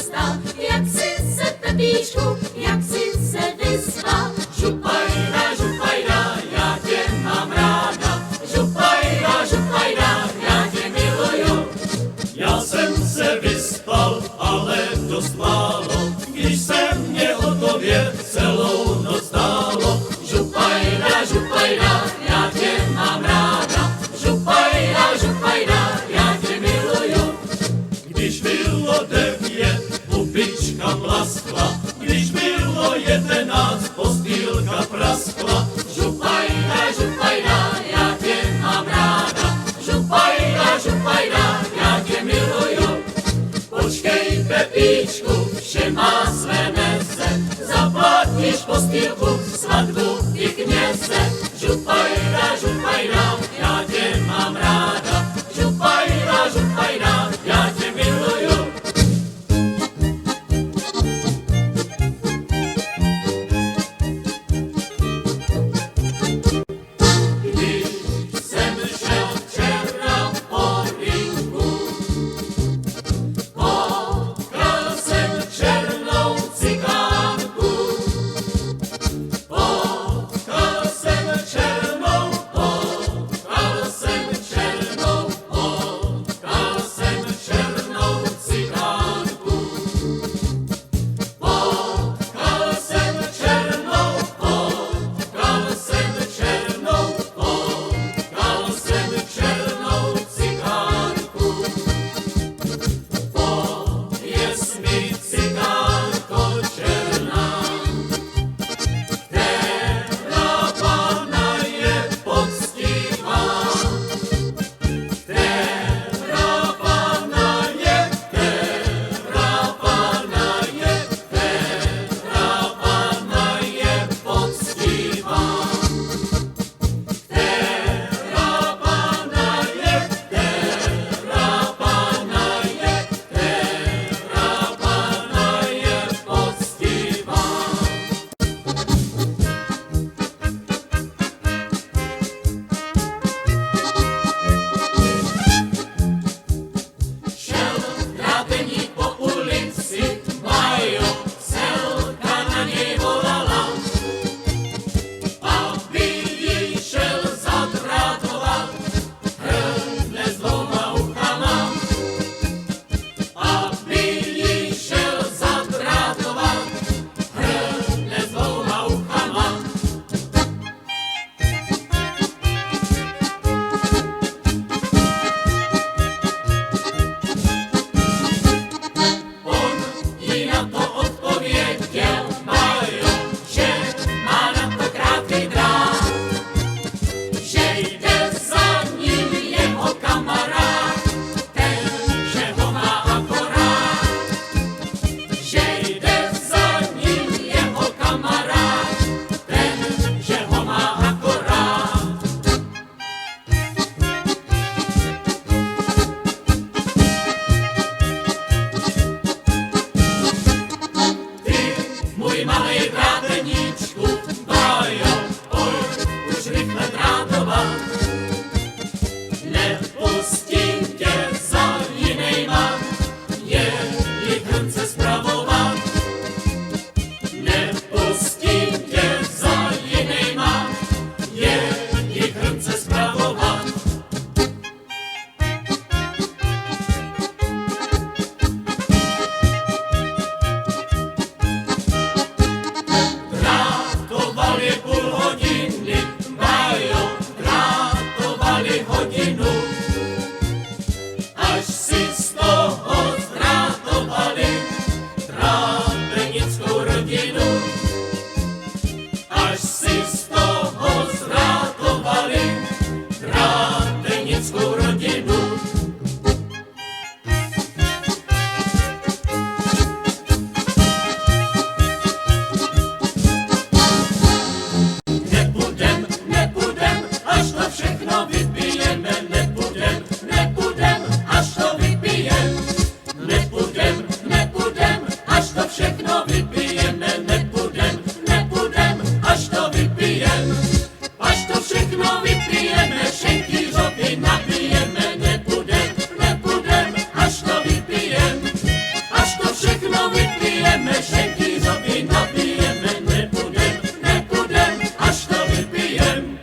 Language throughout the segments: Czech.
vstal, jak si se Pepíčku, jak si se vyspal. Župajda, já tě mám ráda, župajda, já tě miluju. Já jsem se vyspal, ale dost málo, když se mě o tobě celou noc dálo. Župajda, já tě mám ráda, župajda, já tě miluju. Když bylo 9, pupička mlaskla, když bylo 11, postýlka praskla. Župajda, já tě mám ráda, župajda, já tě miluju. Počkej, Pepíčku, vše má své meze, Zaplatíš postýlku, svatbu i kněze. Župajda, já tě mám ráda, župajda, já tě miluju. Když jsem šel včera po rynku, potkal jsem černou cikánku. Potkal jsem černou cikánku. Pověz mi, cikánko černá, která pána je poctivá, která pána je poctivá, která pána je to vypijeme, šenkýřovi nabijeme, nepudem, až to vypijem.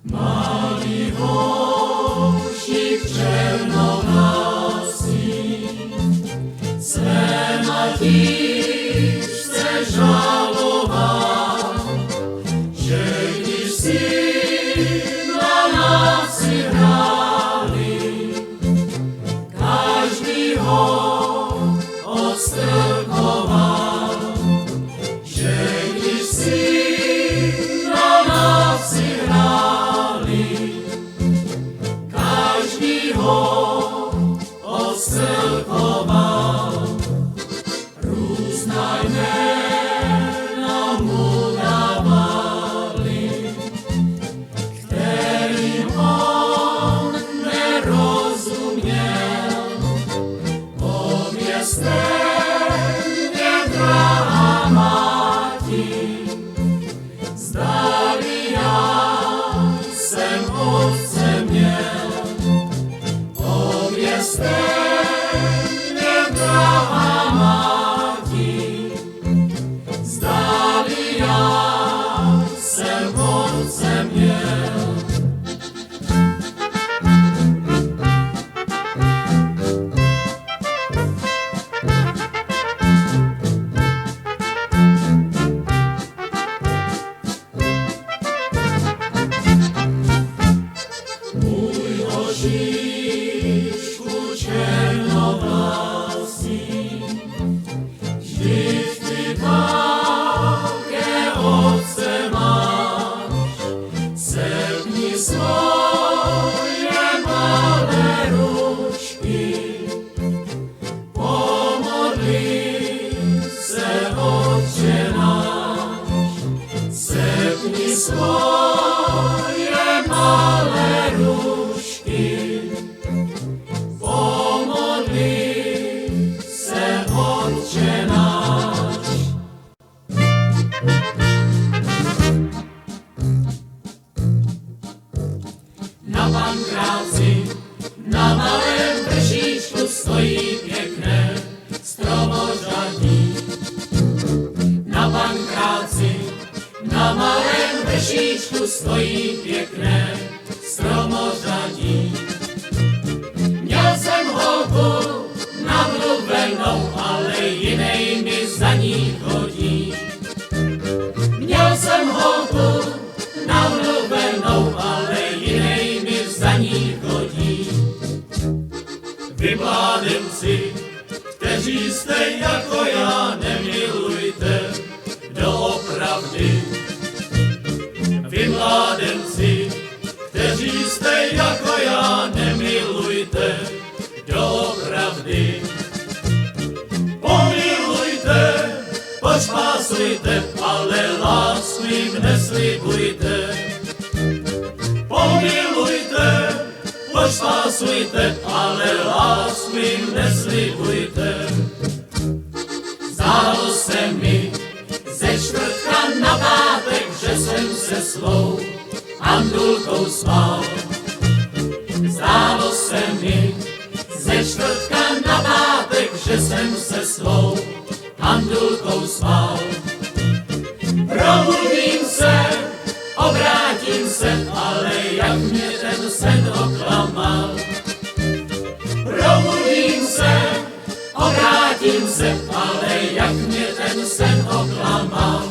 Malý houšík černovlasý své matíčce žaloval, že když si na nás si hráli, každý ho odstrkoval, že když si na nás si hráli, každý ho odstrkoval. Různá jména mu dávali, kterým on nerozuměl. Povězte mě, drahá máti, zdali já jsem otce měl. Povězte mě, drahá máti, zdali já jsem otce měl. Můj oříšku černovlasý, vždyť ty také otce máš, sepni svoje malé ručky, pomodli se, Otče náš, sepni svoje malé ručky, pomodli se, Otče náš. Na Pankráci, na malém vršíčku stojí pěkné stromořadí. Na Pankráci, na malém vršíčku stojí pěkné stromořadí. Měl jsem holku namluvenou, ale jinej mi za ní chodí. Měl jsem holku namluvenou, ale jinej mi za ní chodí. Vy mládenci, kteří jste jako já, nemilujte doopravdy. Vy mládenci, kteří jste jako já, nemilujte doopravdy. Pomilujte, pošpásujte, ale lásku jim neslibujte. Pomilujte, pošpásujte, ale lásku jim neslibujte. Zdálo se mi ze čtvrtka na pátek, že jsem se svou Andulkou spal. Zdálo se mi ze čtvrtka na pátek, že jsem se svou Andulkou spal. Probudím se, obrátím se, ale jak mě ten sen oklamal. Probudím se, obrátím se, ale jak mě ten sen oklamal.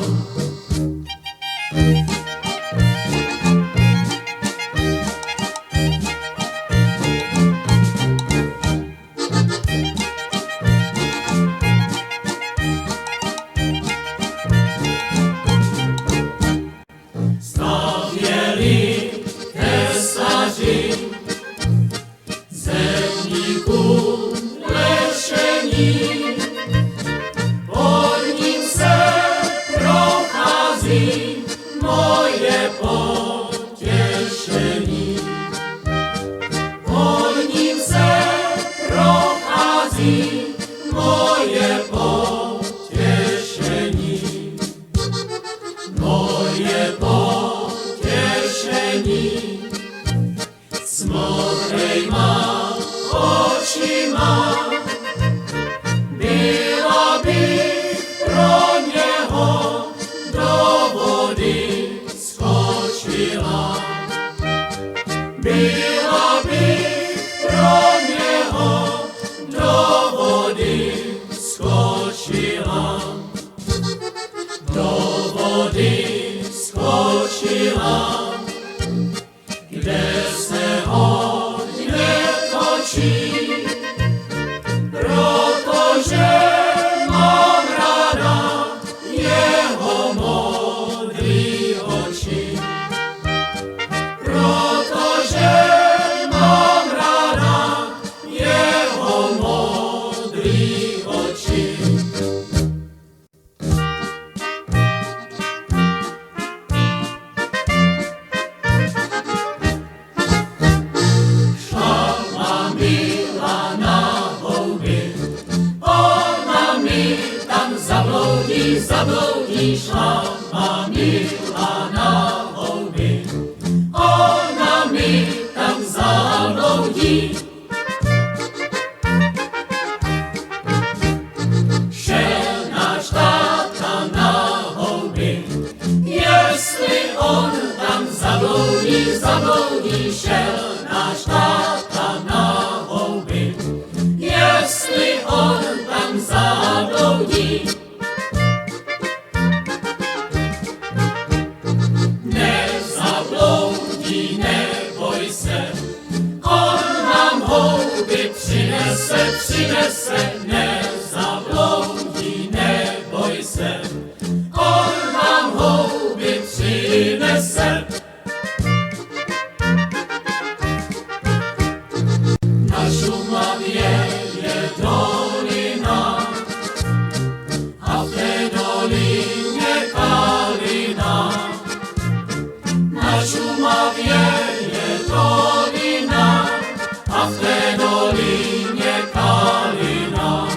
Stavěli tesaři zemníku lešení, pod ním se obejma očima. Byla bych pro něho do vody skočila. Byla bych pro něho do vody skočila. Do vody skočila, kde se hodně točí, protože mám ráda jeho modrý oči. Protože mám ráda jeho modrý oči. Zabloudí, šla má Mila na houby. Ona mi tam zabloudí. Šel náš táta na houby. Jestli on tam zabloudí, šel náš táta na houby. Jestli on tam zabloudí, neboj se, on nám houby přinese, nezabloudí, neboj se, on nám houby přinese. Na Šumavě je dolina a v té dolině kalina. Na Šumavě je dolina a v té dolině kalina.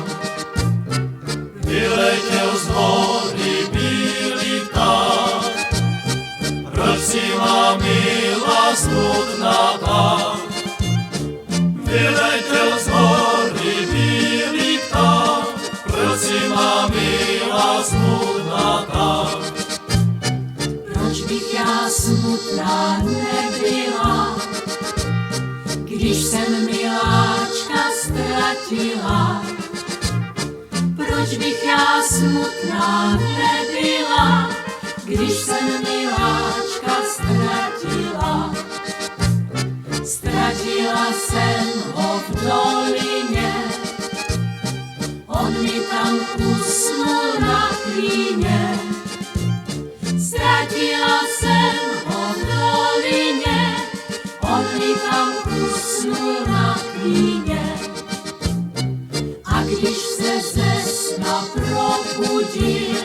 Vyletěl z hory bílý pták, proč si má Mila smutná tak? Vyletěl z hory bílý pták, proč si má Mila smutná tak? Proč bych já smutná nebyla, když jsem miláčka ztratila? Proč bych já smutná nebyla, když jsem miláčka ztratila? Ztratila jsem ho v dolině, on mi tam usnul na klíně. Ztratila jsem ho v dolině, on mi tam usnul na klíně. A když se ze sna probudil,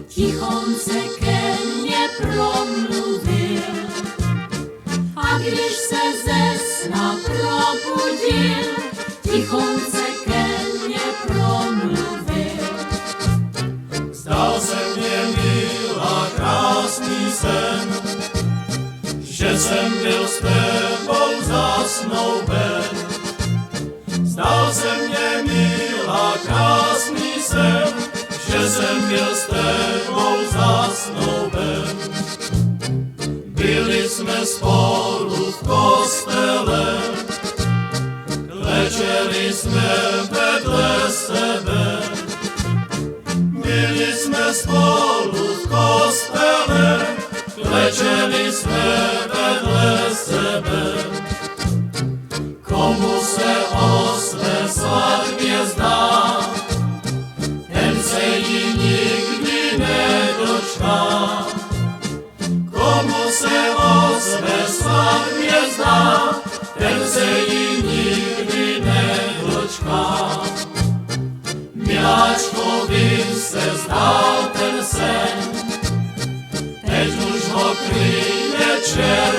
tichonce ke mně promluvil. A když se ze sna probudil, tichonce ke mně promluvil. Zdál se mně, Mila, krásný sen, že jsem byl s tebou zasnouben. Zdál se mně, Mila, krásný sen, že jsem byl s tebou zasnouben. Byli jsme spolu v kostele, klečeli jsme vedle sebe. Byli jsme spolu v kostele, klečeli jsme vedle sebe. Komu se o své svatbě zdá, ten se jí nikdy nedočká. Komu se o své svatbě zdá, ten se jí nikdy nedočká. Miláčkovi se zdál ten sen, teď už ho kryje čer.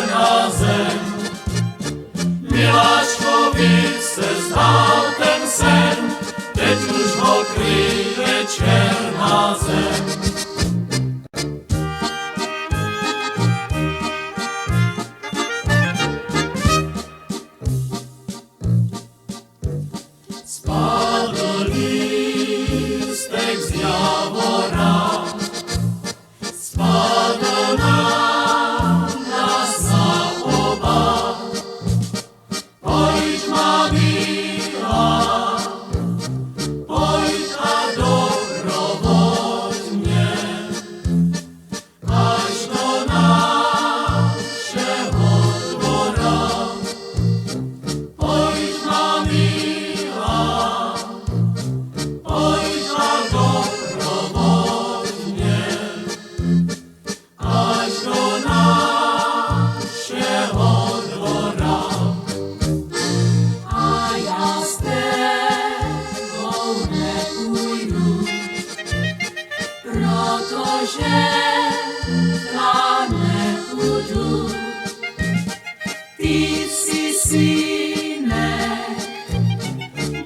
Ty si synek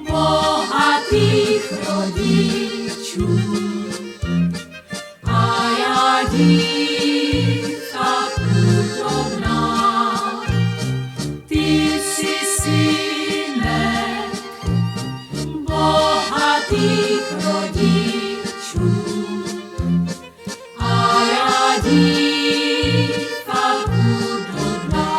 bohatých rodičů a já dívka chudobná. Ty si synek bohatých rodičů a já dívka chudobná.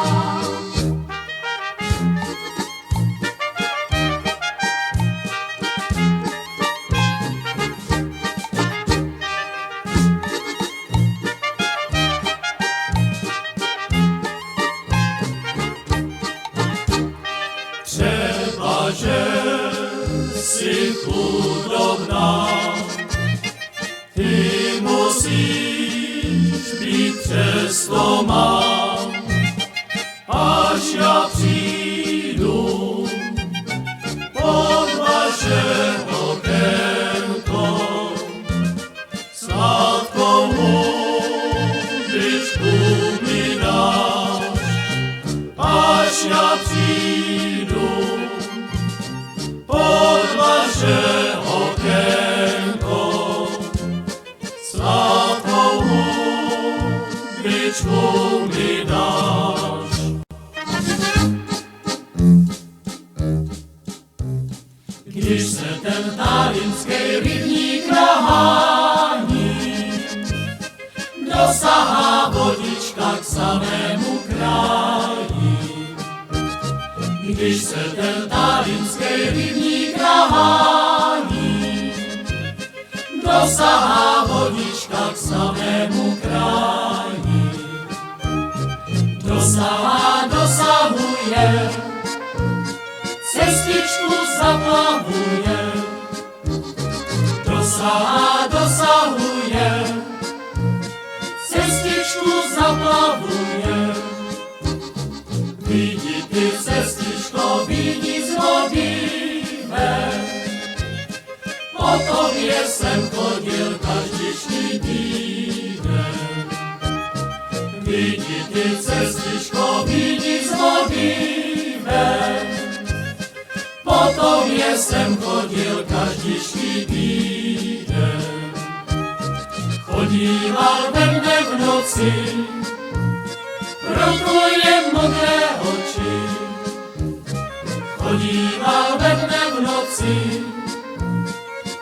Třeba, že jsi chudobná, ty musíš být přesto má. Až já přijdu pod vaše okénko, sladkou hudbičku mi dáš. Až já přijdu pod vaše okénko, sladkou hudbičku mi dáš. Když se ten talínský rybník nahání, dosahá vodička k samému kraji. Když se ten talínský rybník nahání, dosahá vodička k samému kraji. Dosahuje, cestičku zaplavuje. Dosahuje, cestičku zaplavuje. Vidí ty cestičko, vidí z vody ven. Po tobě jsem chodil každý týden. Vidí ty cestičko, vidí z vody ven. Po tobě jsem chodil každý týden. Chodíval ve mne v noci pro tvoje modré oči. Chodíval ve mne v noci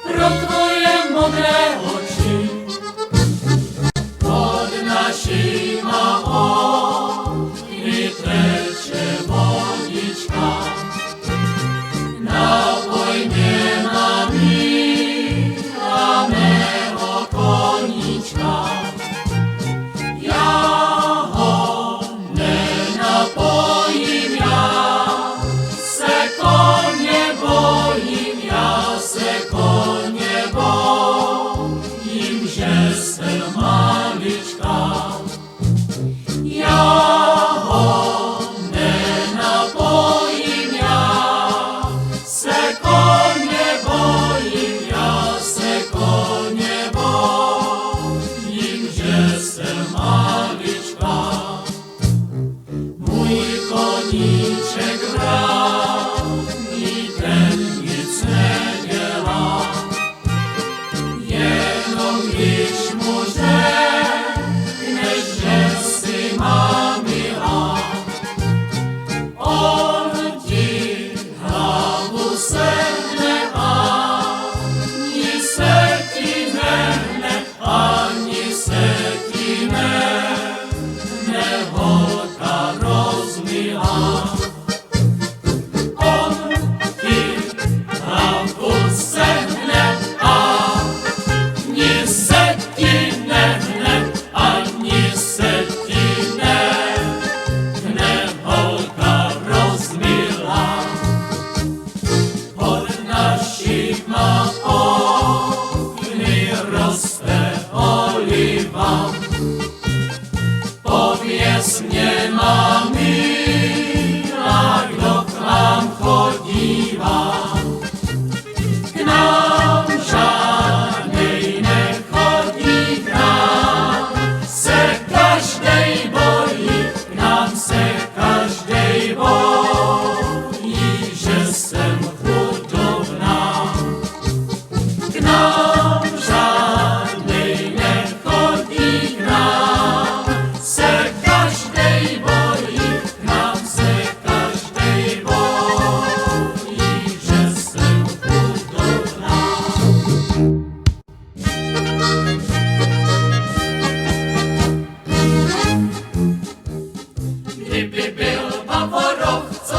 pro tvoje modré oči. Pod našima okny teče vodička, napoj mě mami a mého koníčka. Já ho nenapojím,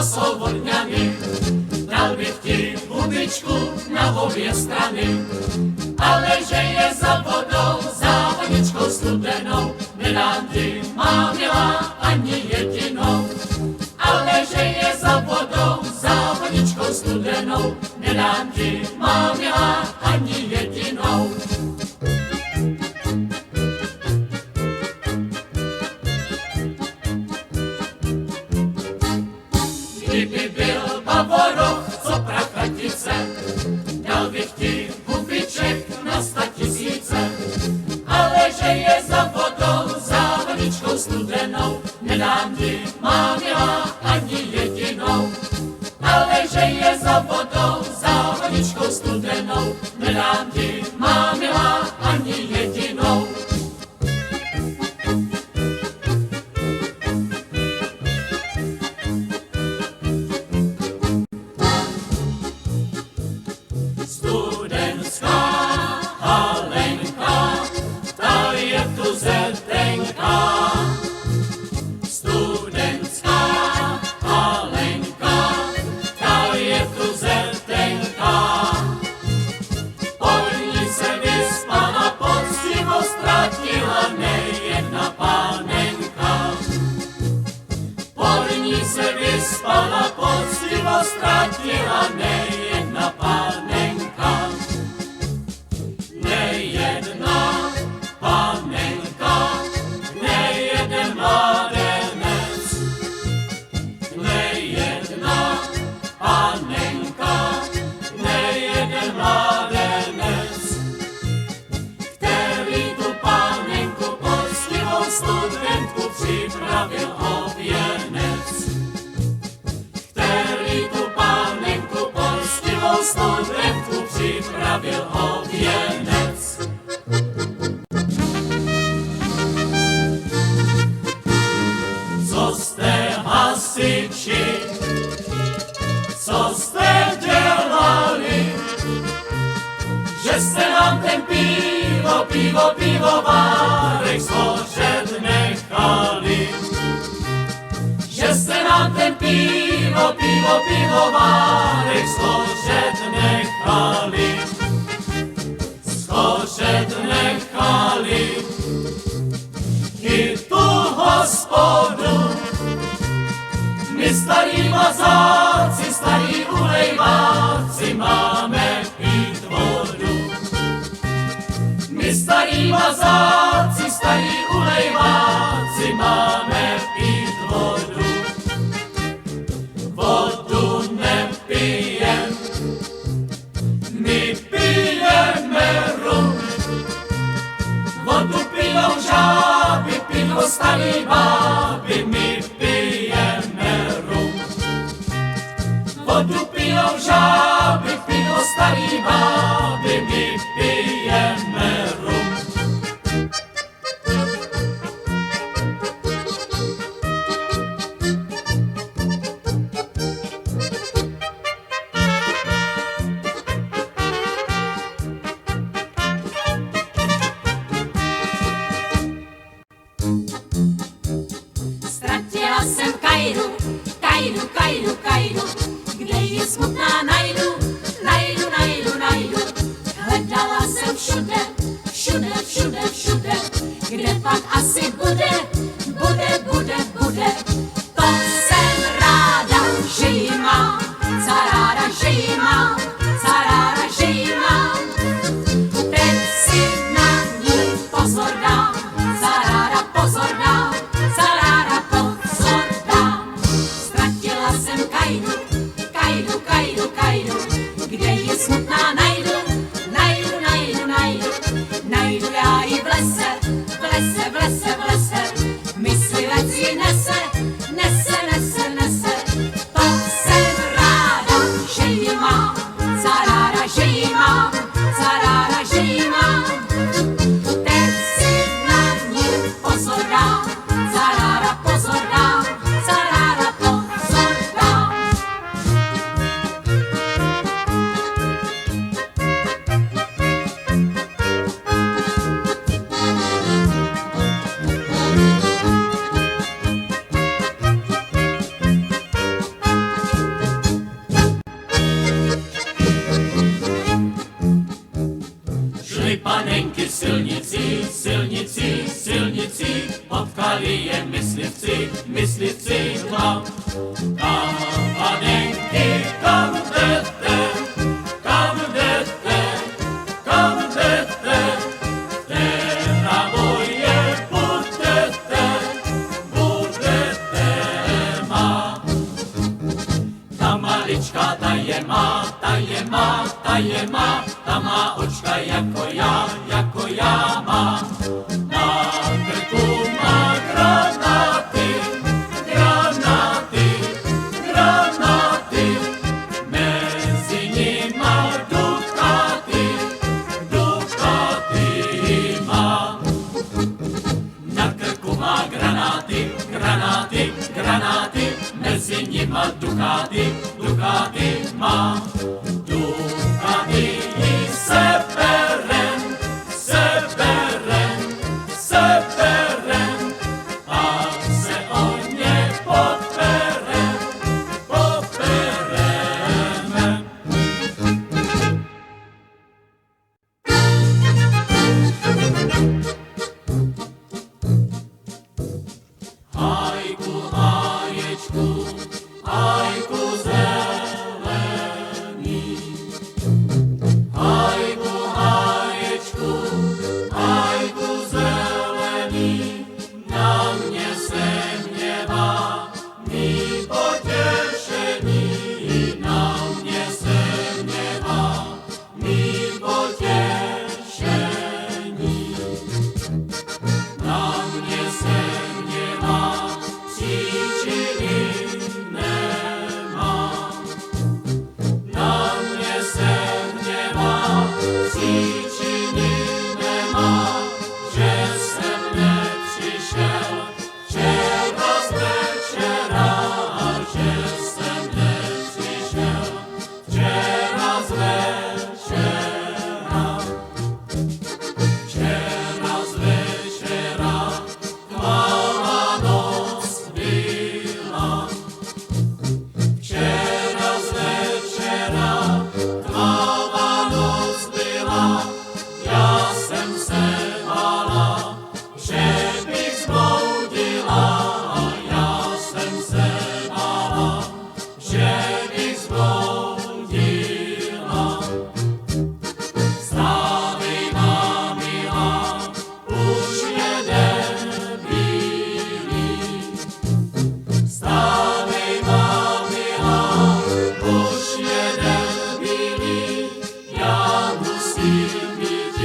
to jsou vodňany. Dal bych ti hubičku na obě strany, ale že je za vodou, za vaničkou studenou, nedám ti, má milá, ani jedinou. Ale že je za vodou, za vaničkou studenou, nedám ti, má milá, ani jedinou. Kdyby byl Bavoroch, co Prachatice, dal bych ti hubiček na 100 000. Ale že je za vodou, za vaničkou studenou, nedám ti, má milá, ani jedinou. Ale že je za vodou, za vaničkou studenou, nedám ti, má milá, ani jedinou. Studenská Halenka, ta je tu zetenka. Studentská Halenka, ta je tu zetenka. Pod ní se vyspala, poctivo ztratila nejedna pánenka. Pod ní se vyspala, poctivo ztratila nejedna pánenka. Nejedna pánenka, nejeden mládenec. Nejedna pánenka, nejeden mládenec, který tu pánenku poctivou studentku připravil o věnec. Který tu pánenku poctivou studentku připravil o věnec. Co jste hasiči, co jste dělali, že jste nám ten pivovárek složet nechali. Že jste nám ten pivovárek složet nechali. Složet nechali i tu hospodu. My starí mazáci, starí ulejváci, máme pít vodu. My starí mazáci, starí ulejváci, máme pít vodu. Vodu nepijem, my pijeme rum. Vodu pijou žáby, pijou starý báby, my pijeme rum. Vodu pijou žáby, pijou starý báby, my pijeme rum. Ztratila jsem kajdu, kajdu, kajdu, kajdu, kde je smutná najdu, najdu, najdu, najdu. Hledala jsem všude, všude, všude, všude, kde pak asi bude, bude, bude, bude. To jsem ráda, že ji mám, zaráda, že ji mám, zaráda, že ji mám. Teď si na ní pozor dám, zaráda, pozor dám, zaráda, pozor dám. Ztratila jsem kajdu, kajdu, kajdu, kajdu, kde je smutná najdu, najdu, najdu, najdu. Najdu já ji v lese, v lese, v lese, v lese. Myslivec ji nese, nese, nese, nese. To jsem ráda, že ji mám, zaráda, že ji mám, zaráda, že ji mám. Teď si na ní pozor dám, zaráda, pozor dám, zaráda, pozor dám. silnicí, silnicí, silnicí, potkali je myslivci, myslivci dva. Kam panenky, kam jdete, kam jdete, kam jdete, teda moje budete, budete má. Ta malička, ta je má, ta je má, ta je má, ta má očka jako já má. Na krku má granáty, granáty, granáty, mezi nima dukáty, dukáty má. Na krku má granáty, granáty, granáty, mezi nima dukáty, dukáty má. Dukáty jí seberem, seberem, seberem, a se o ně poperem, popereme. Hajku, haječku, hajku zelený. Hajku, haječku, hajku zelený, na mě se hněvá mý potěšení, na mě se hněvá mý potěšení. Na mě se hněvá, příčiny nemá. Na mě se hněvá, příčiny nemá, že jsem nepřišel včera z večera, že jsem nepřišel včera z večera. Včera z večera tmavá noc byla. Včera z večera tmavá noc byla. Já jsem se bála, že bych zbloudila. Já jsem se bála, že bych zbloudila. Stávej, má milá, už jede bílý. Stávej, má milá, už jede bílý. Já musím být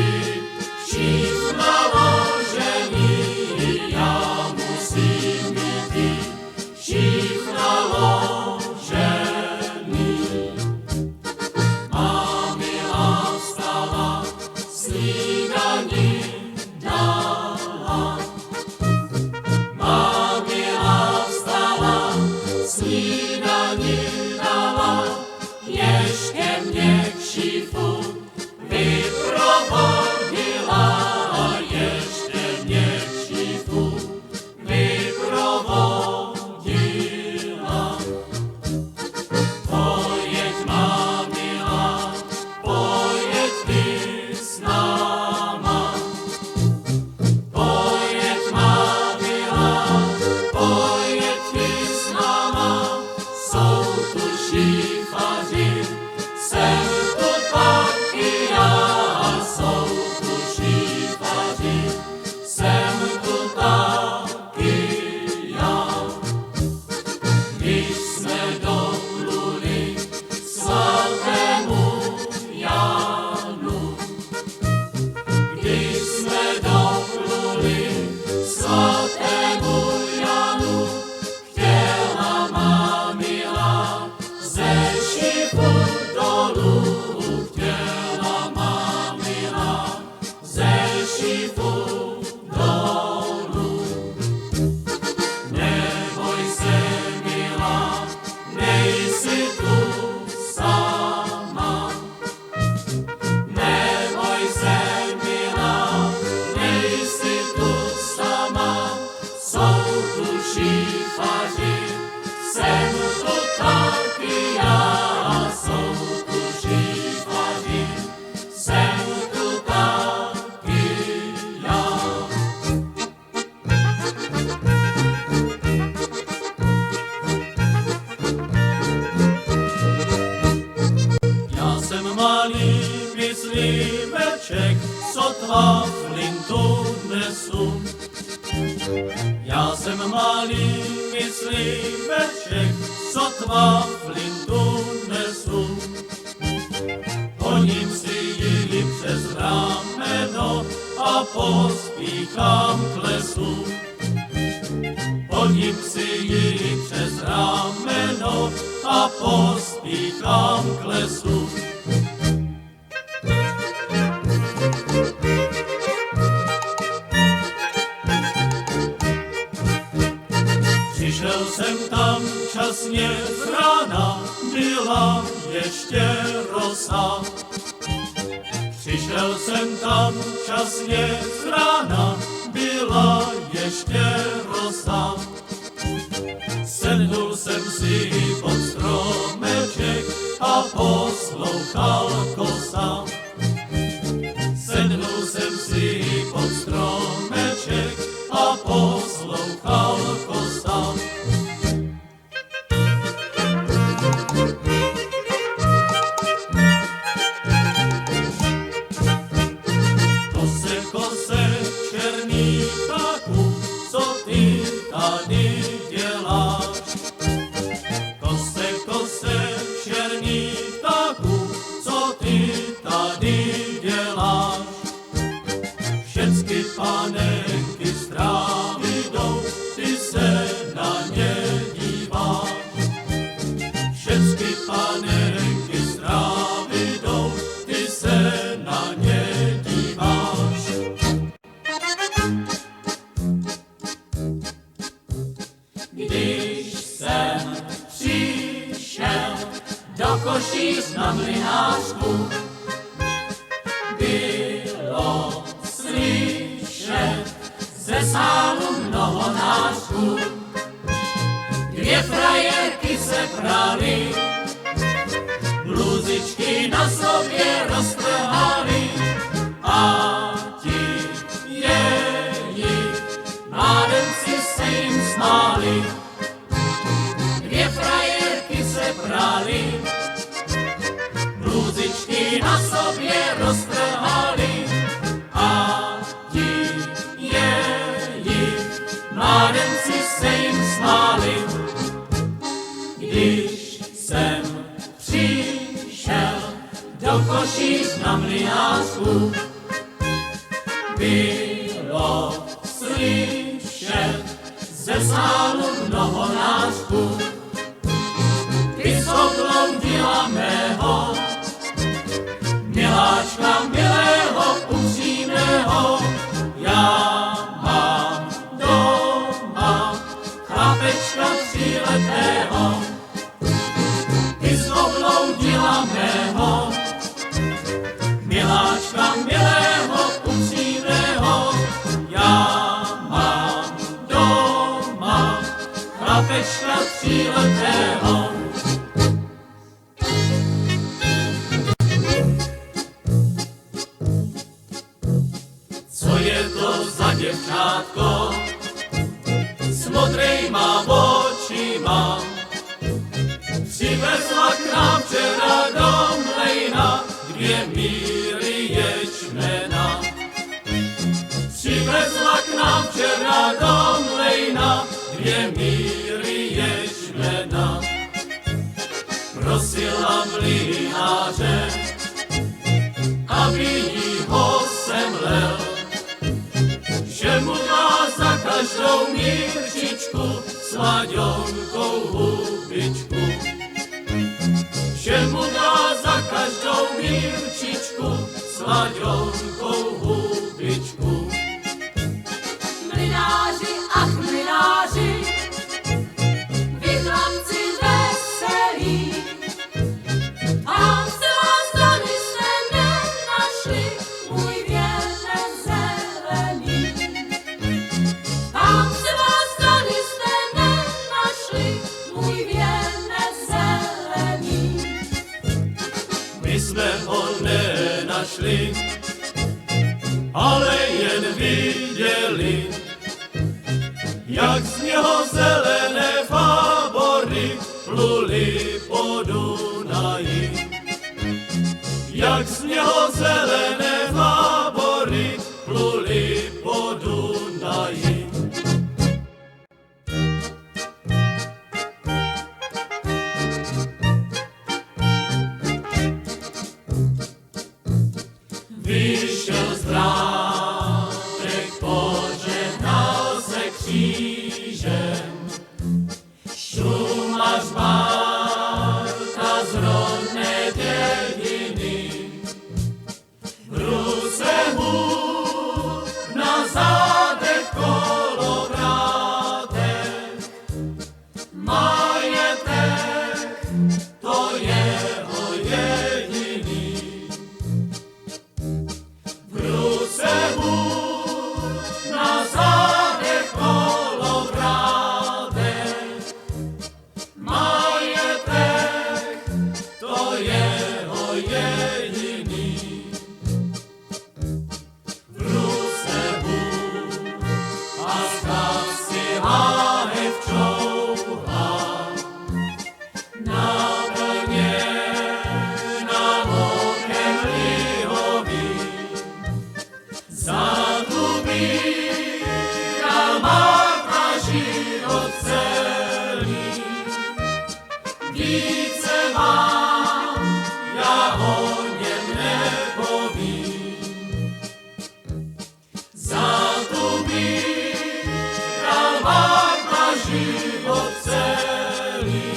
všich naložený. Já musím být všich naložený. Má milá vstala, snídani dala. Má milá vstala, snídani dala. Ještě mě k šifu vyprovodila. Ještě mě k šifu vyprovodila. Pojeď, má milá, pojeď ty s náma. Pojeď, má milá, pojeď ty s náma. Jsou mysliveček, sotva flintu nesu. Já jsem malý mysliveček, sotva flintu nesu. Honím si ji přes rameno a pospíchám k lesu. Honím si ji přes rameno a pospíchám k lesu. Přišel jsem tam časně z rána, byla ještě rosa. Přišel jsem tam časně z rána, byla ještě rosa. Sednul jsem si pod stromeček a poslouchal kosa. Sednul jsem si pod stromeček a poslouchal kosa. Kose, kose, černý ptáku, co ty tady děláš? Kose, kose, černý ptáku, co ty tady děláš? Všecky panenky z trávy jdou, ty se na ně díváš. Všecky panenky z trávy jdou, ty se na ně díváš. Když jsem přišel do Košíc na Mlynářku, bylo slyšet ze sálu mnoho nářků. Dvě frajerky se praly, bluzičky na sobě roztrhaly a ti jejich mládenci se jim smáli. Dvě frajerky se praly, bluzičky na sobě roztrhaly a ti jejich mládenci se jim smáli. Když jsem přišel do Košíc na Mlynářku, bylo slyšet ze sálu mnoho nářků. Ty sobloudila mého, miláčka milého, upřímného, já mám doma chlapečka tříletého. Ty sobloudila mého, miláčka milého, upřímného, já mám doma chlapečka tříletého. Co je to za děvčátko s modrejma očima? Přivezla k nám včera do mlejna 2 míry ječmena. Přivezla k nám včera do mlejna 2 míry ječmena. Prosila mlynáře, aby jí ho semlel, že mu dá za každou mírčičku slaďonkou hubičku. Že mu dá za každou mírčičku slaďonkou hubičku. Mlynáři, ach mlynáři, vy chlapci veselí, tam se vás dali jste nenašli, můj věnec zelený. Tam se vás dali jste nenašli, můj věnec zelený. My jsme ho nenašli, ale jen viděli, jak z něho zelené fábory pluly po Dunaji. Jak jak sněhozelené tábory pluli po Dunaji. Vyšel z vrátek, požehnal se křížem, šumař Marta z rodné dědiny. V ruce hůl, na zádech kolovrátek, majetek, to jeho jediný. V ruce hůl, na zádech kolovrátek, majetek, to jeho jediný. V ruce hůl a stav si láhev čouhá, naplněna lokem lihovým. Zadubíra Marta život celý, více vám já o něm nepovím. Zadubíra Marta život celý,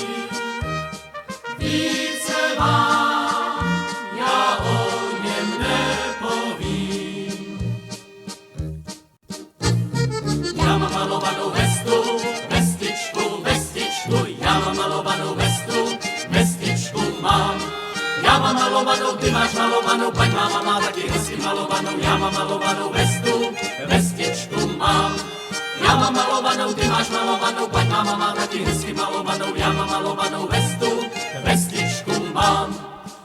více vám já o něm nepovím. Já mám malovanou vestu, vestičku, vestičku, já mám malovanou vestu, vestičku mám. Já mám malovanou, ty máš malovanou, paň máma má taky hezky malovanou, já mám malovanou vestu, vestičku mám. Já mám malovanou, ty máš malovanou, paň máma má taky hezky malovanou, já mám malovanou vestu, vestičku mám.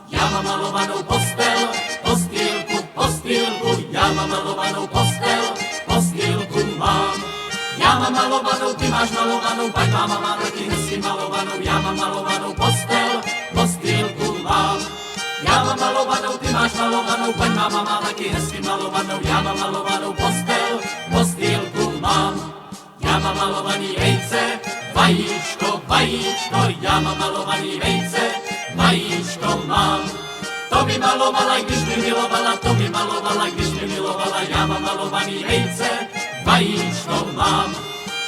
Já mám malovanou postel, postýlku, postýlku, já mám malovanou postel, postýlku mám. Já mám malovanou, ty máš malovanou, paň máma má taky hezky malovanou, já mám malovanou postel, postýlku mám. Já mám malovanou, ty máš malovanou, paň máma má taky hezky malovanou, já mám malovanou postel, postýlku mám. Já mám malovaný vejce, vajíčko, vajíčko, já mám malovaný vejce, vajíčko mám. To mi malovala, když mi milovala, to mi malovala, když mi milovala, já mám malovaný vejce, vajíčko mám.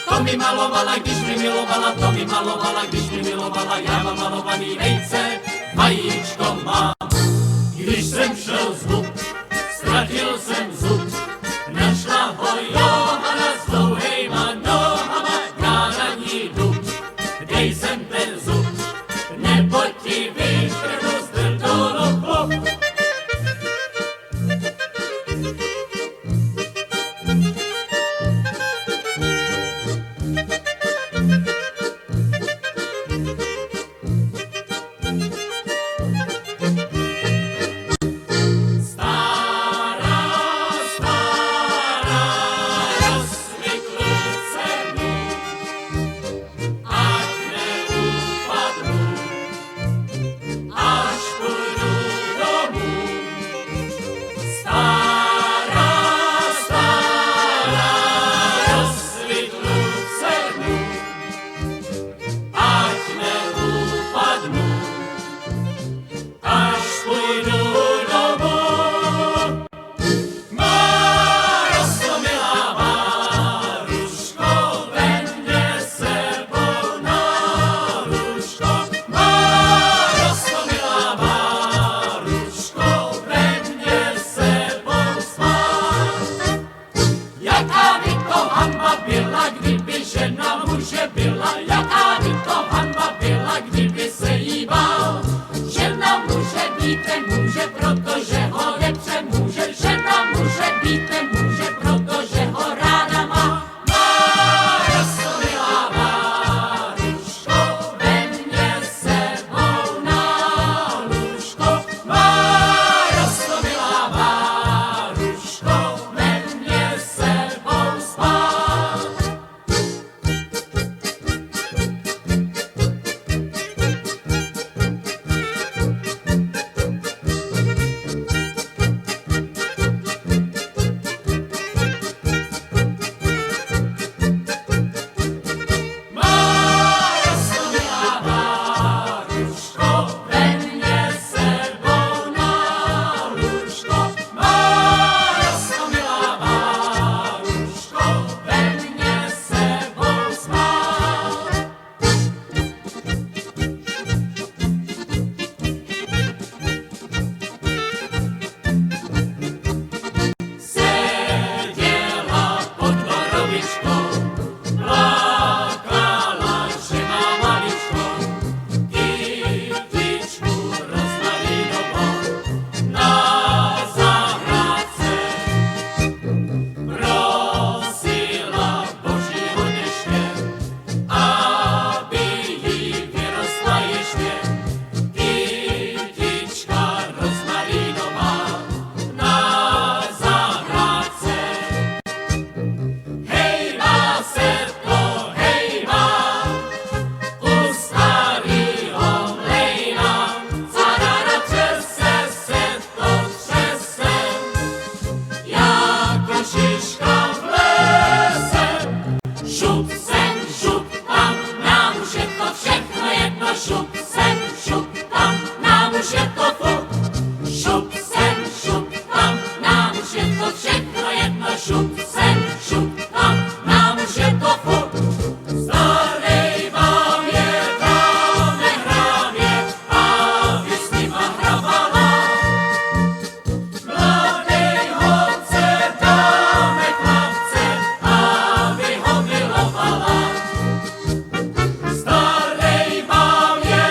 To mi malovala, když mi milovala, to mi malovala, když mi milovala, já mám malovaný vejce, vajíčko mám. Když jsem šel z hub, ztratil jsem zub, našla ho Johana s dlouhejma nohama, já na ní jdu. Dej sem ten zub, nebo ti vytrhnu z drtolochov. šup sem, šup tam, nám už je to fuk. Šup sem, šup tam, nám už je to všechno jedno. Šup sem, šup tam, nám už je to fuk. Starej vám je, dáme hrávě, aby s nima hravala. Mladej holce dáme chlapce, aby ho milovala. Starej vám je,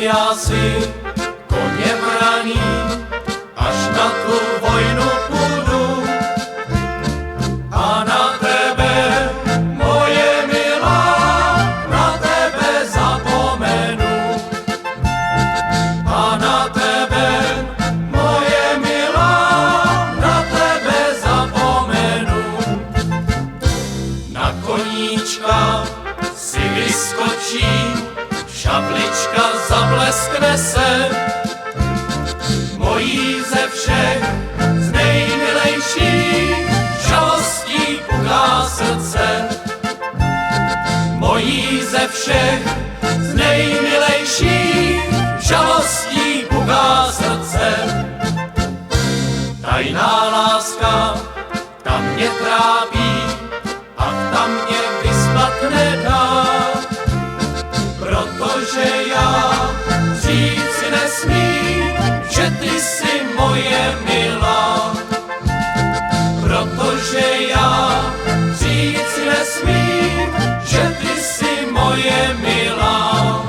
já si koně braní, až na tu vojnu půjdu. A na tebe, moje milá, na tebe zapomenu. A na tebe, moje milá, na tebe zapomenu. Na koníčka si vyskočí, šablička zableskne se, mojí ze všech z nejmilejší žalostí puká srdce. Mojí ze všech z nejmilejší žalostí puká srdce. Tajná láska, ta mě trápí a ta mě vyspat nedá, protože já říci nesmím, že ty jsi moje milá. Protože já říci nesmím, že ty jsi moje milá.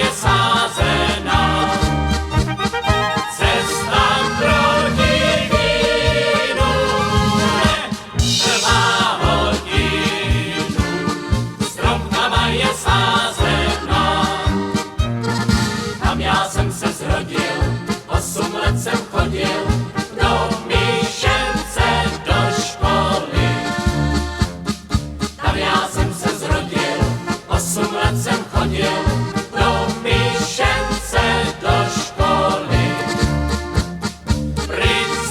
je sázená. Cesta proti vínu netrvá hodinu, stromkama je sázená. Tam já jsem se zrodil, 8 let jsem chodil do Míšence do školy. Tam já jsem se zrodil, 8 let jsem chodil do Míšence do školy.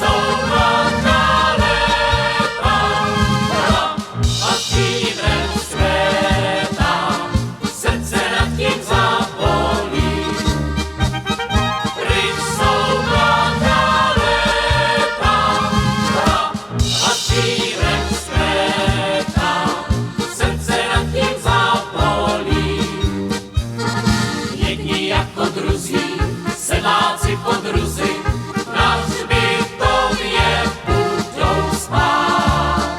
Pryzovaná léta a cívem světa, srdce nad tím zabolí. Pryzovaná léta a cívem světa, srdce nad tím zabolí. Jedni jako druzí, sedláci podruzi, na hřbitově budou spát.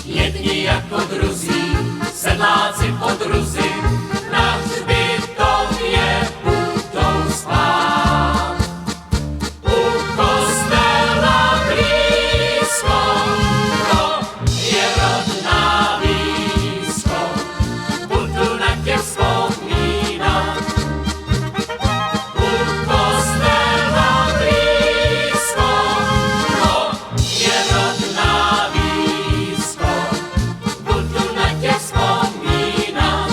Jedni jako druzí, sedláci podruzi, na hřbitově budou spát. U kostela blízko, to je rodná blízko, budu na tě vzpomínat. U kostela blízko, to je rodná blízko, budu na tě vzpomínat.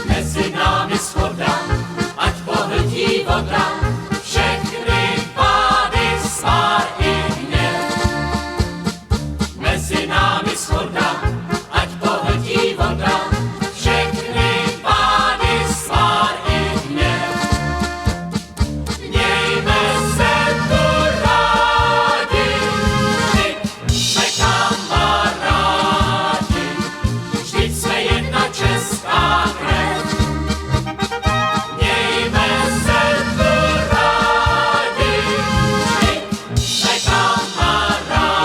Mezi námi shoda, ať pohltí voda, všechny pády svár i hněv. Mezi námi shoda, ať pohltí voda, všechny pády svár i hněv. Mějme se tu rádi, vždyť jsme kamarádi, vždyť jsme jedna česká krev. Mějme se tu rádi, vždyť jsme kamarádi,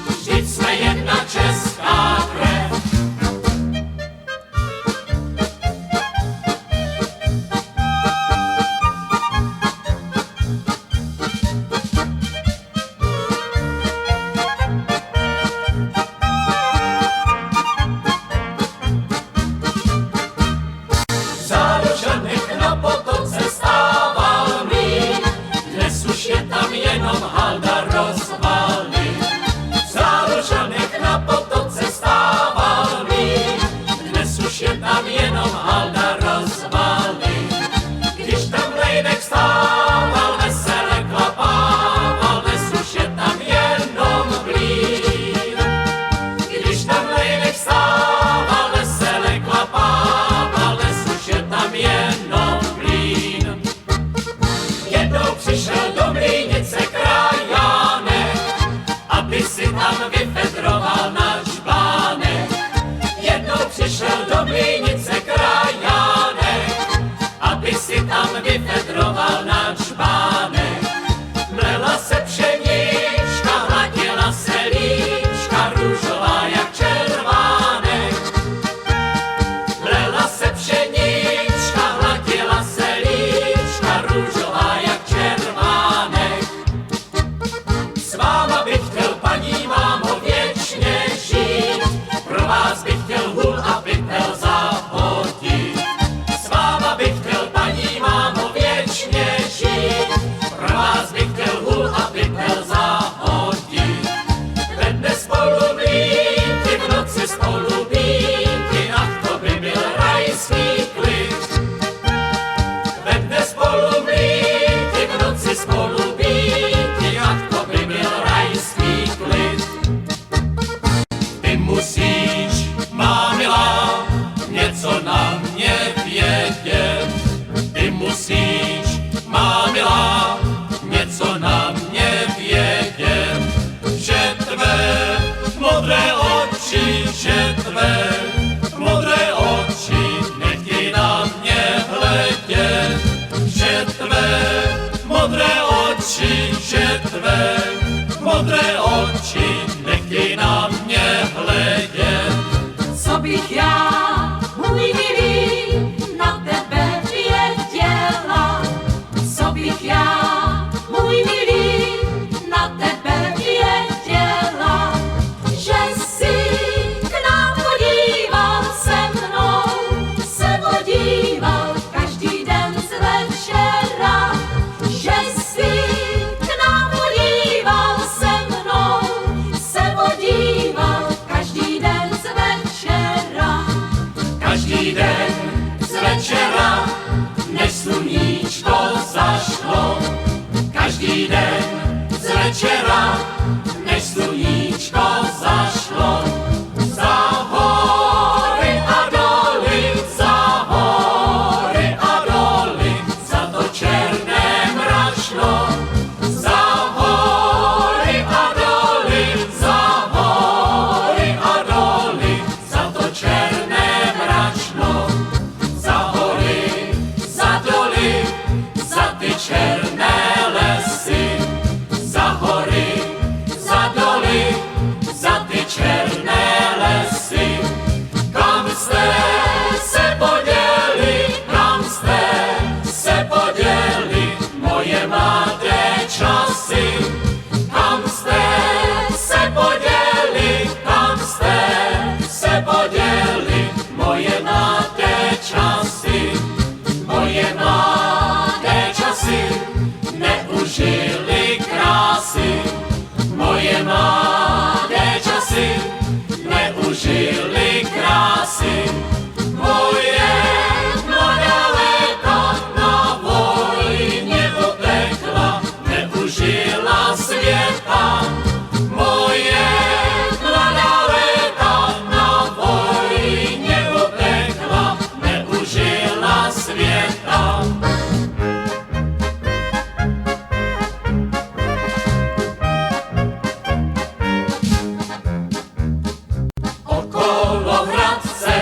vždyť jsme jedna česká krev. Záročanek na potoce stával mlýn, dnes už je tam jenom halda rozvaly. Záročanek na potoce stával mlýn, dnes už je tam jenom halda rozvaly. Když tam lejnek stával, vesele klapával, dnes už je tam jenom mlýn. Když tam lejnek stával, vesele klapával, dnes už je tam jenom mlýn. Jednou přišel do mlýnice krajánek, aby si tam vyfedroval na čbánek. Jednou přišel do mlýnice krajánek, aby si tam vyfedroval na čbánek. Mlela se pšenička, hladila se líčka, růžová jak červánek. Mlela se pšenička, hladila se líčka, růžová jak červánek. S váma bych chtěl, paní mámo, věčně žít, pro vás bych chtěl hůl a pytel zahodit. S váma bych chtěl, paní mámo, věčně žít, pro vás bych chtěl hůl a pytel zahodit. Ve dne spolu mlýnky, v noci spolu bínky, ach to by byl rajský klid. Ve dne spolu mlýnky, v noci spolu bínky, ach to by byl rajský klid. Ty musíš, má milá, něco na mě vědět. Ty musíš, má milá, něco na mě vědět. Že tvé modré oči, že tvé modré oči nechtěj na mě hledět. Že tvé modré oči, že tvé modré oči nechtěj na mě hledět. Co bych já, můj milý, den z večera, než sluníčko zašlo. Každý den z večera, než sluníčko zašlo. Za hory a doly, za hory a doly, za to černé mračno. Za hory a doly, za hory a doly, za to černé mračno. Za hory, za doly, za ty černé lesy. Za hory, za doly, za ty černé lesy. Kam jste se poděli, kam jste se poděli, moje mladé časy? Kam jste se poděli, kam jste se poděli, moje mladé časy? Moje mladé časy neužili krásy. Moje mladé časy neužili krásy. Moje mladá léta na vojně utekla, neužila světa. Moje mladá léta na vojně utekla, neužila světa. Okolo Hradce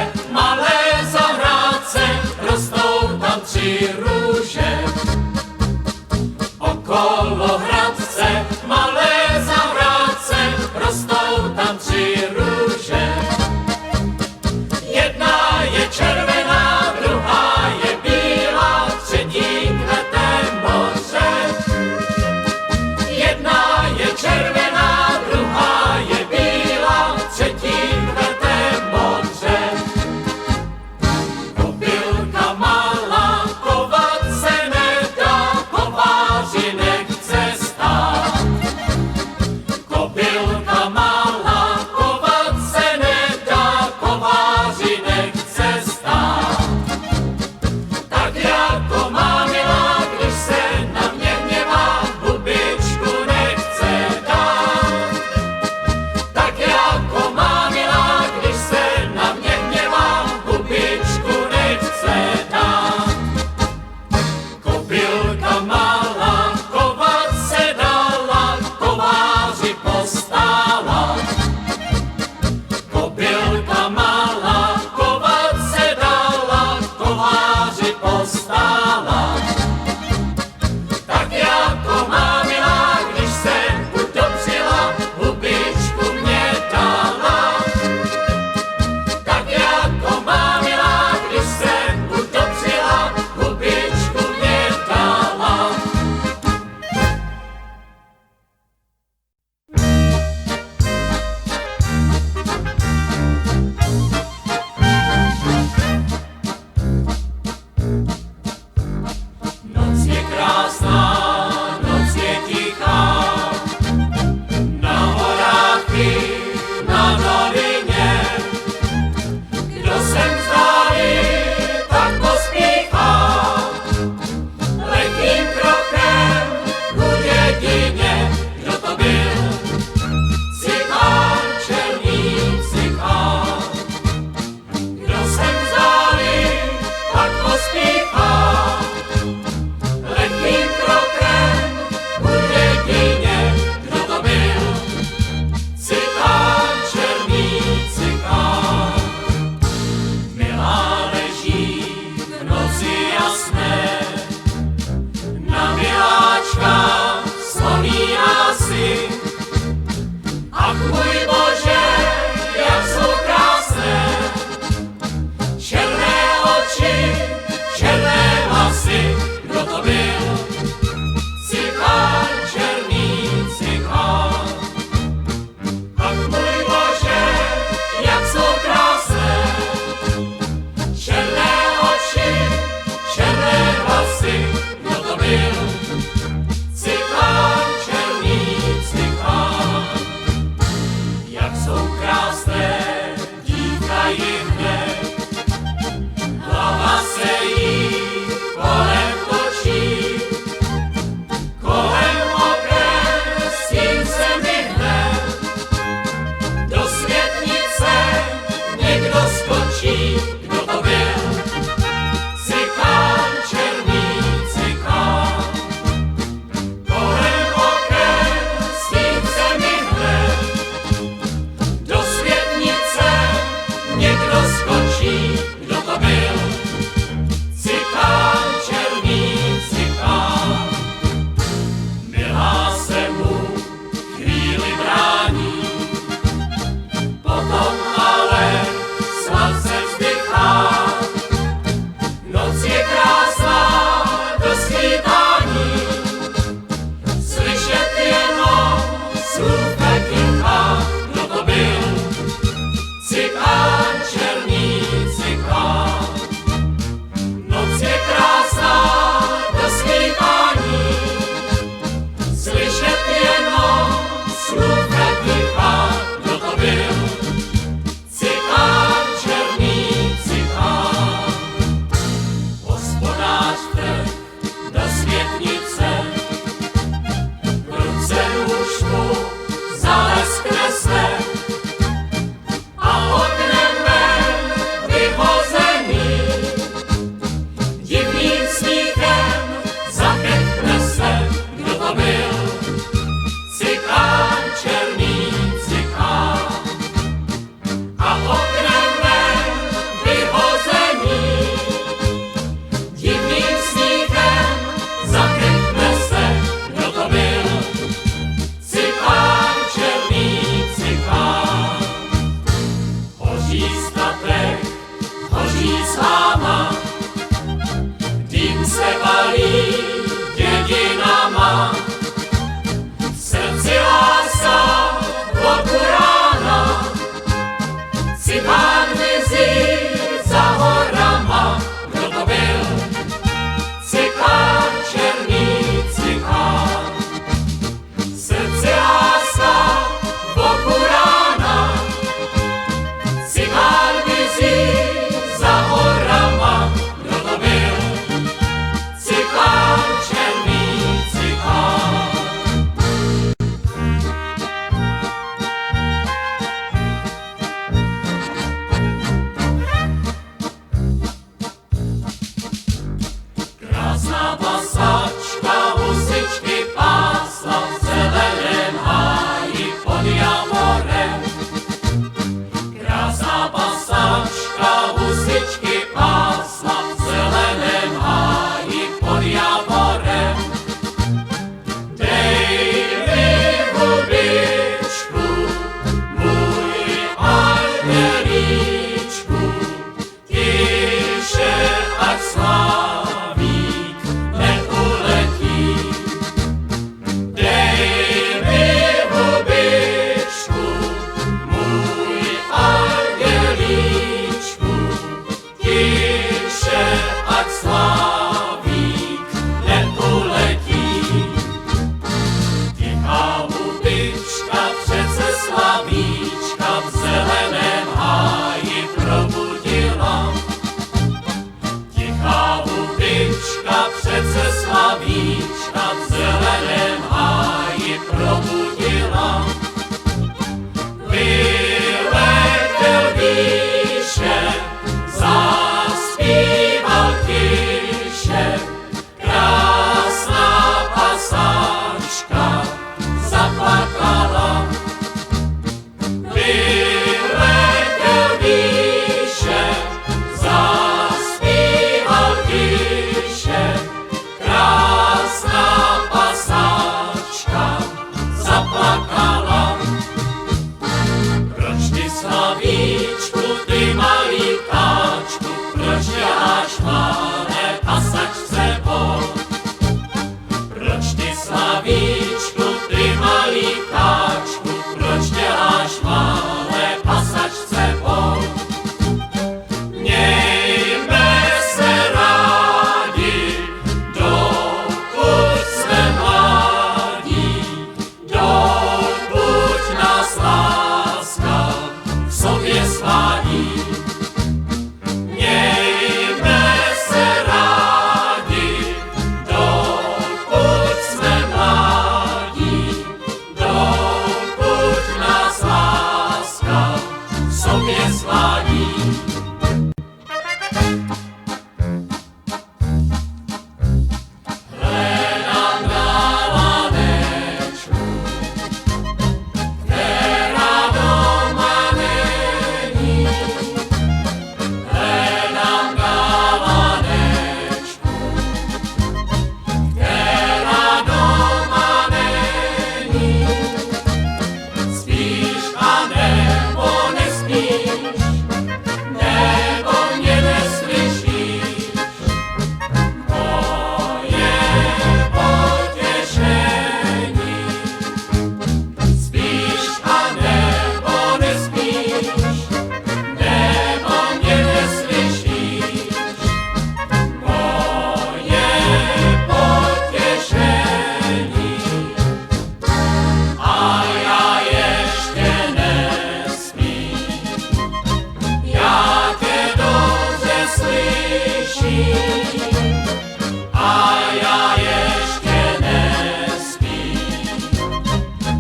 a ja ještě nespím.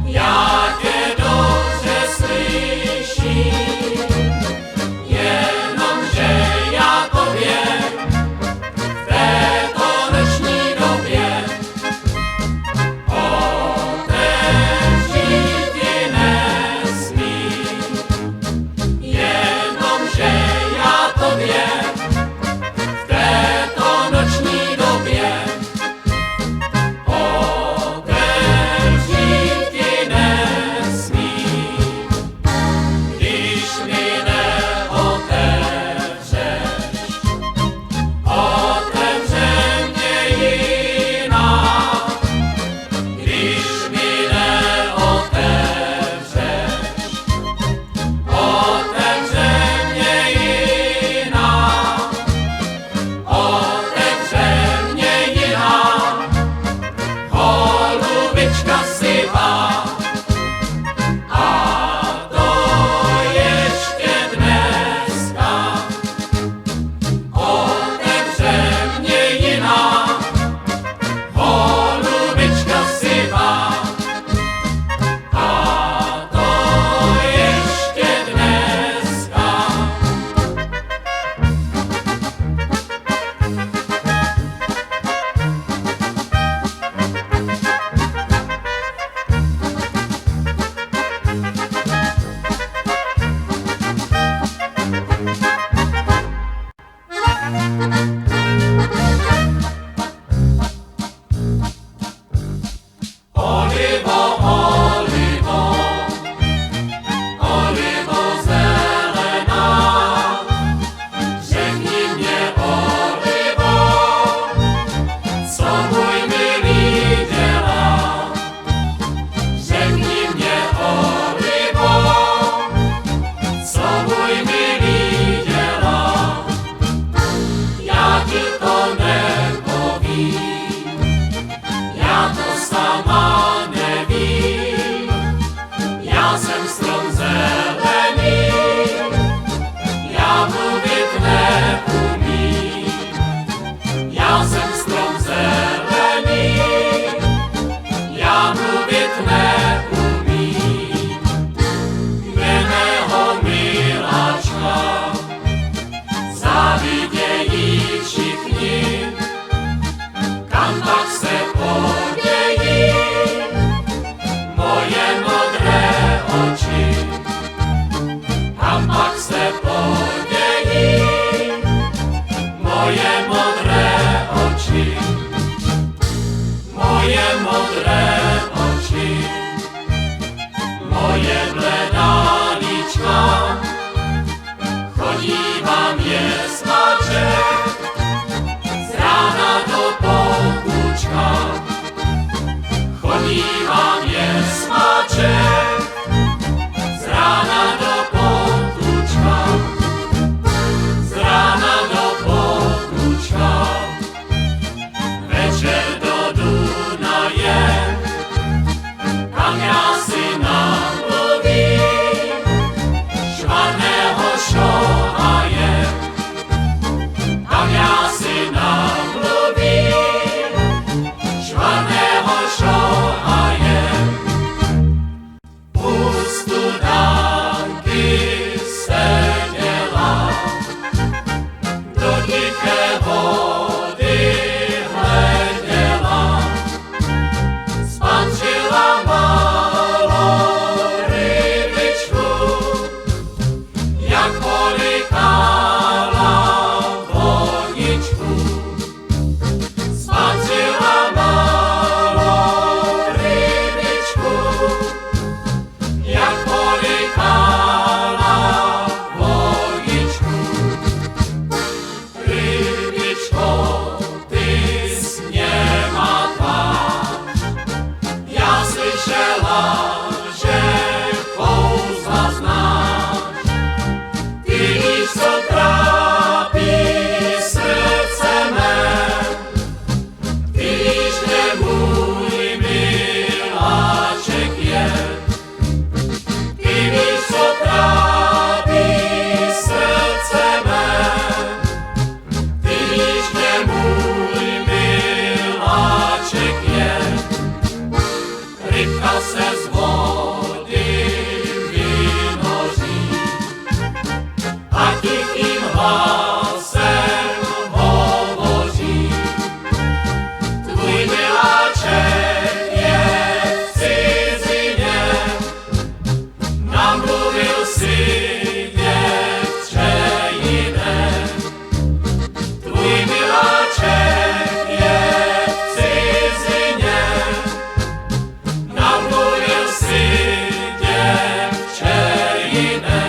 Já tě dobře slyším, jenomže já tobě v této noční době otevřít ti nesmím. Jenomže já tobě v této noční době otevřít ti nesmím. Když mi neotevřeš, otevře mě jiná. Když mi neotevřeš, otevře mě jiná. Otevře mě jiná, holubička sivá. A to ještě dneska. Otevře mě jiná, holubička sivá. A to ještě dneska. Olivo, olivo, olivo zelená, řekni mě, olivo, co můj milý dělá. Řekni mě, olivo, co můj milý dělá. Já ti to nepovím, já to sama nevím. Já jsem strom zelený, já mluvit neumím. Já jsem strom zelený, já mluvit neumím. Mého miláčka závidějí všichni, kam pak se podějí moje modré oči. Kam pak se podějí moje modré oči. Moje modré oči, moje bledá líčka, chodí vám je smáček z rána do poutůčka. Chodí vám je smáček z rána do poutůčka. Z rána do poutůčka. Večer do Dunaje můj miláček je. Rybka se z vody vynoří a tichým hlasem hovoří. Tvůj miláček je v cizině, namluvil si děvče jiné. Tvůj miláček je v cizině, namluvil si děvče jiné.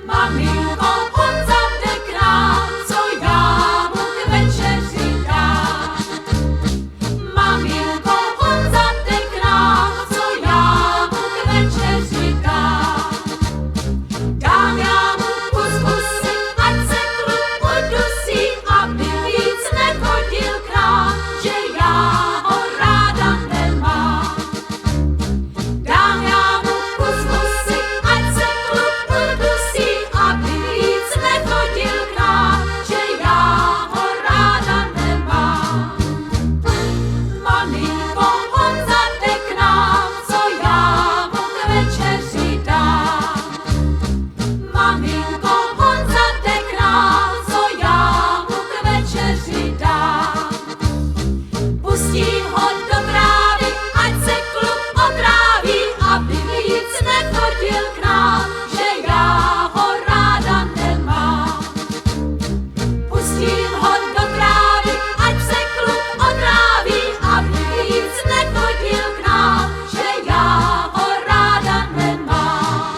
Maminko, Honza jde k nám, co já mu k večeři dám. Maminko, Honza jde k nám, co já mu k večeři dám. Dám já mu kus kusy, ať se klub udusí, aby víc nechodil k nám, že já ho ráda nemám. Dám já mu kus kusy, ať se klub udusí, aby víc nechodil k nám, že já ho ráda nemám. Maminko, Honza jde k nám, co já mu k večeři dám. Maminko, Honza jde k nám, co já mu k večeři dám. Pustím ho do trávy, ať se klub otráví, aby víc nechodil k nám, že já ho ráda nemám. Pustím ho do trávy, ať se klub otráví, aby víc nechodil k nám, že já ho ráda nemám.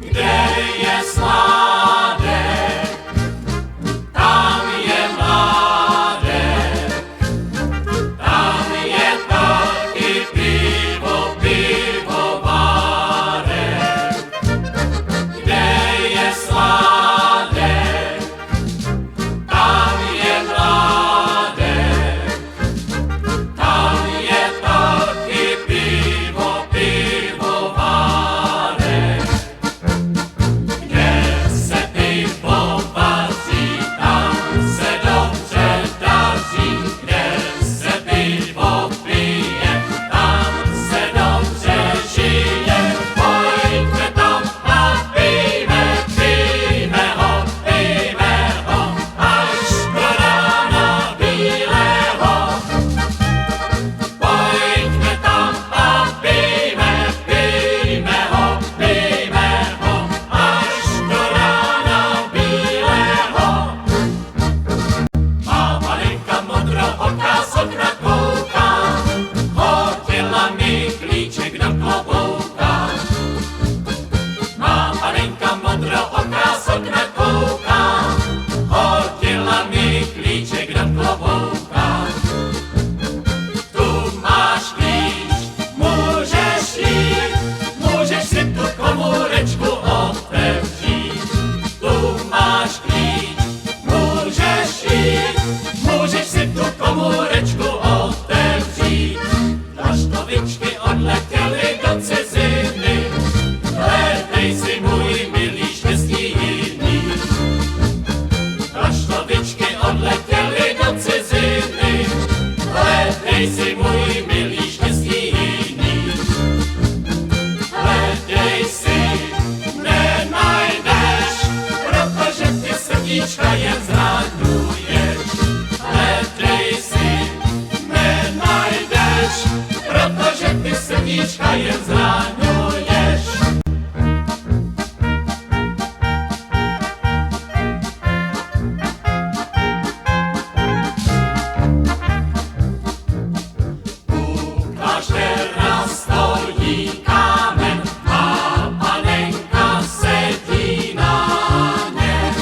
Kde je sládek, tam je mládek, tam je taky pivo, pivovárek. Kde je sládek, tam je mládek, tam je taky pivo, pivovárek. Kde se pivo vaří, tam se dobře daří. Kde se pivo pije, tam se dobře žije. Pojďme tam a pijme, pijme ho, až do rána bílého. Pojďme tam a pijme, pijme ho, až do rána bílého. Má malinka modrooká z okna kouká, hodila mi klíček do klobouka. Má malinka modrooká z okna kouká, hodila mi klíček do klobouka. Tu máš klíč, můžeš jít, můžeš si tu komůrečku otevřít. Tu máš klíč, můžeš jít, můžeš si tu komůrečku otevřít. Laštovičky odletěly do ciziny, hledej si můj milý štěstí. Laštovičky odletěly do ciziny, hledej si můj milý štěstí. Hledej si, nenajdeš, protože ty srdíčka jen zraňuješ. Hledej si, nenajdeš, protože ty srdíčka jen zraňuješ. U kláštera stojí kámen a panenka sedí na něm.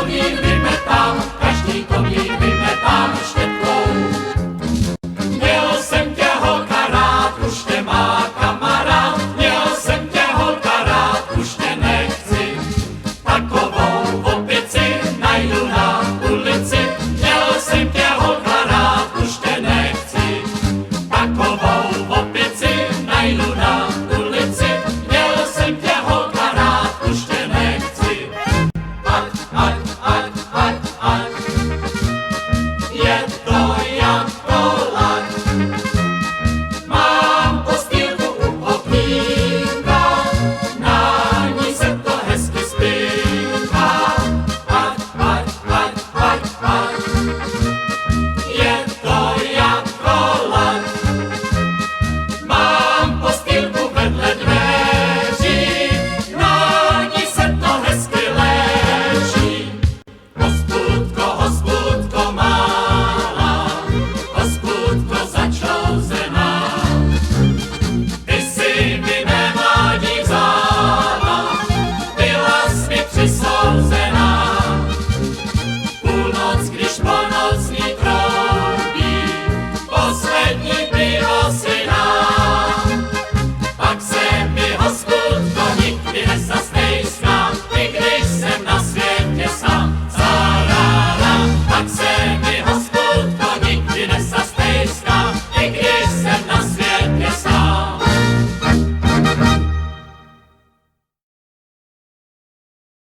nový